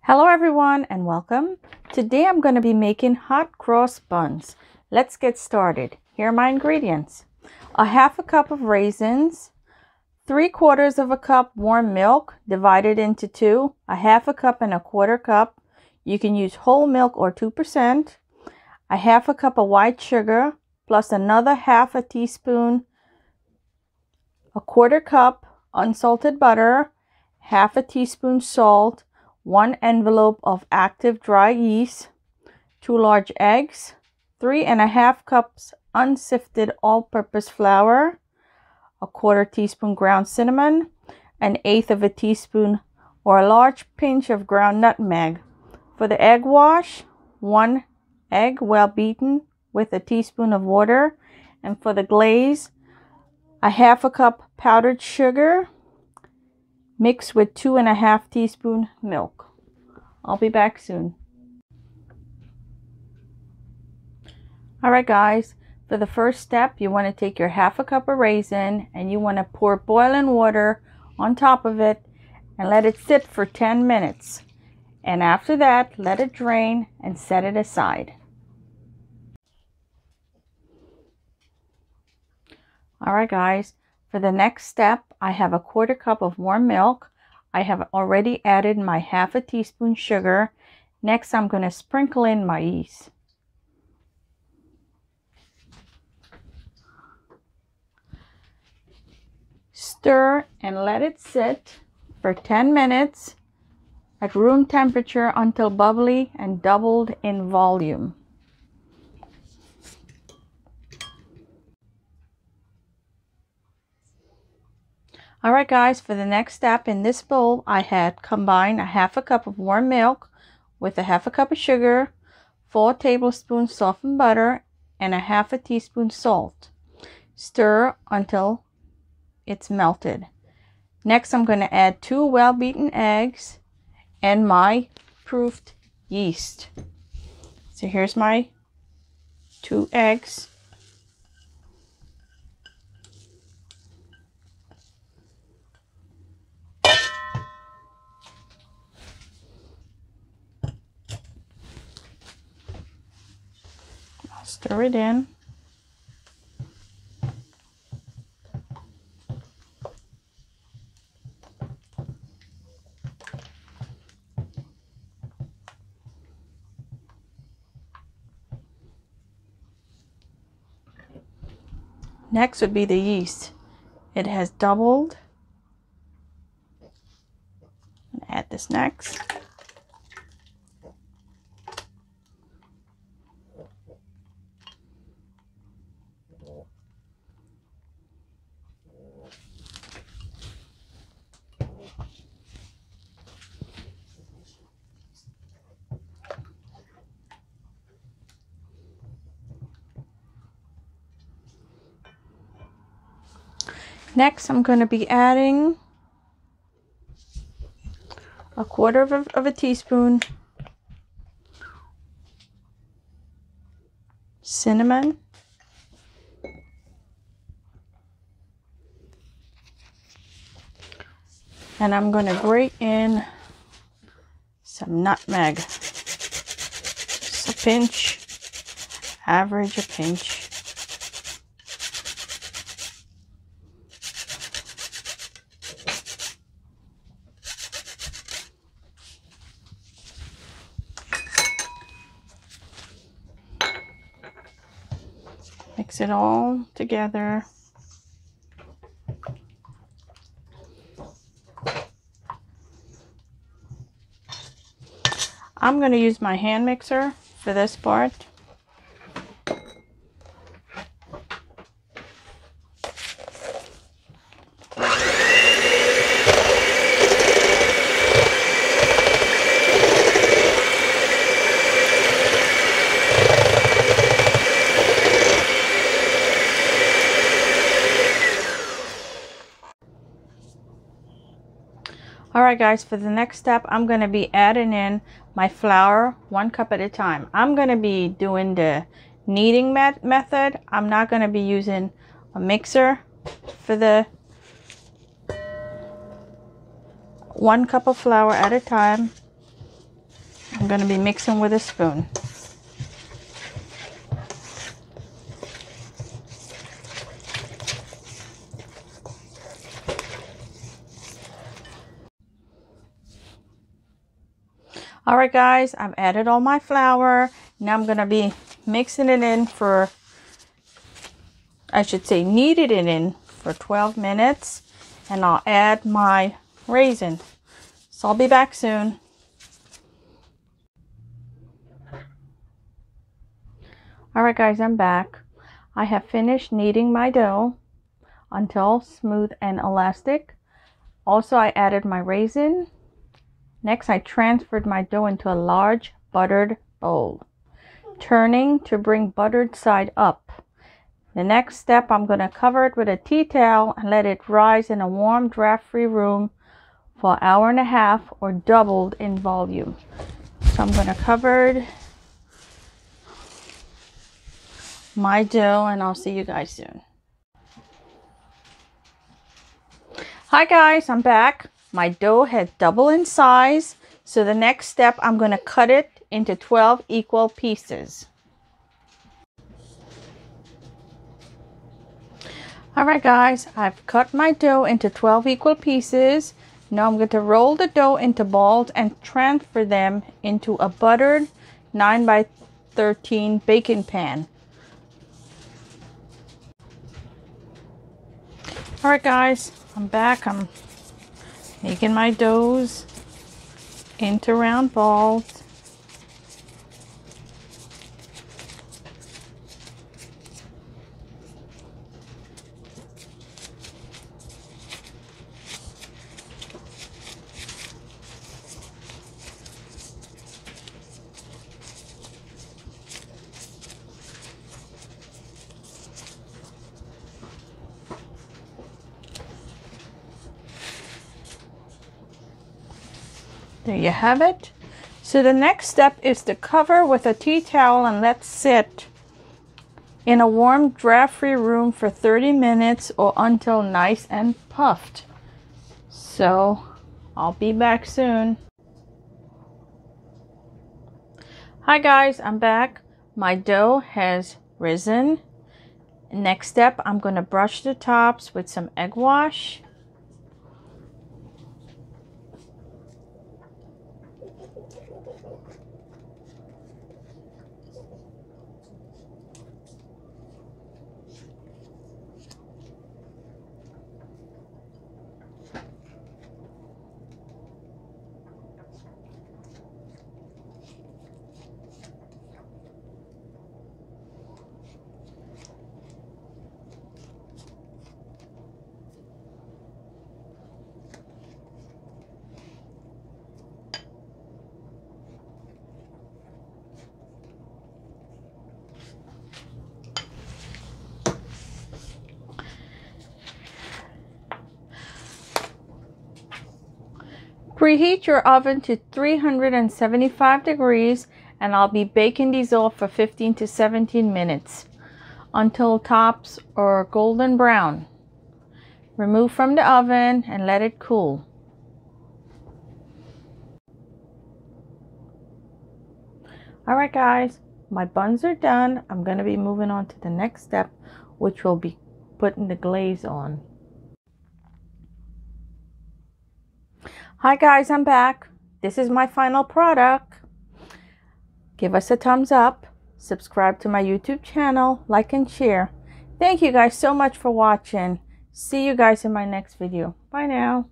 Hello everyone and welcome. Today I'm going to be making hot cross buns. Let's get started. Here are my ingredients. A half a cup of raisins, 3/4 of a cup warm milk divided into two, a half a cup and a quarter cup. You can use whole milk or 2%, a half a cup of white sugar, plus another half a teaspoon, a quarter cup unsalted butter, half a teaspoon salt, 1 envelope of active dry yeast, 2 large eggs, 3½ cups unsifted all-purpose flour, a 1/4 teaspoon ground cinnamon, 1/8 of a teaspoon or a large pinch of ground nutmeg. For the egg wash, 1 egg well beaten with a teaspoon of water, and for the glaze, a half a cup powdered sugar mixed with 2½ teaspoon milk. I'll be back soon. Alright guys, for the first step, you want to take your half a cup of raisin and you want to pour boiling water on top of it and let it sit for 10 minutes. And after that, let it drain and set it aside. Alright guys, for the next step, I have a 1/4 cup of warm milk. I have already added my half a teaspoon sugar. Next, I'm going to sprinkle in my yeast. Stir and let it sit for 10 minutes at room temperature until bubbly and doubled in volume. Alright guys, for the next step, in this bowl I had combined a half a cup of warm milk with a half a cup of sugar, 4 tablespoons softened butter, and a half a teaspoon salt. Stir until it's melted. Next, I'm going to add 2 well-beaten eggs and my proofed yeast. So here's my 2 eggs. I'll stir it in. Next would be the yeast. It has doubled. Add this next. Next, I'm going to be adding a 1/4 of a teaspoon cinnamon, and I'm going to grate in some nutmeg, just a pinch, average a pinch. Mix it all together. I'm going to use my hand mixer for this part. Alright guys, for the next step, I'm going to be adding in my flour 1 cup at a time. I'm going to be doing the kneading method. I'm not going to be using a mixer for the 1 cup of flour at a time. I'm going to be mixing with a spoon. All right, guys, I've added all my flour. Now I'm going to be mixing it in for, I should say, kneaded it in for 12 minutes. And I'll add my raisin. So I'll be back soon. All right, guys, I'm back. I have finished kneading my dough until smooth and elastic. Also, I added my raisin. Next, I transferred my dough into a large buttered bowl, turning to bring buttered side up. The next step, I'm going to cover it with a tea towel and let it rise in a warm, draft-free room for an hour and a half or doubled in volume. So I'm going to cover my dough and I'll see you guys soon. Hi guys, I'm back. My dough had doubled in size. So the next step, I'm going to cut it into 12 equal pieces. All right guys, I've cut my dough into 12 equal pieces. Now I'm going to roll the dough into balls and transfer them into a buttered 9 by 13 baking pan. All right guys, I'm back. I'm making my doughs into round balls. There you have it. So the next step is to cover with a tea towel and let sit in a warm, draft-free room for 30 minutes or until nice and puffed. So I'll be back soon. Hi guys, I'm back. My dough has risen. Next step, I'm going to brush the tops with some egg wash. Preheat your oven to 375 degrees and I'll be baking these off for 15 to 17 minutes until tops are golden brown. Remove from the oven and let it cool. Alright guys, my buns are done. I'm going to be moving on to the next step, which will be putting the glaze on. Hi guys, I'm back. This is my final product. Give us a thumbs up, subscribe to my YouTube channel, like and share. Thank you guys so much for watching. See you guys in my next video. Bye now.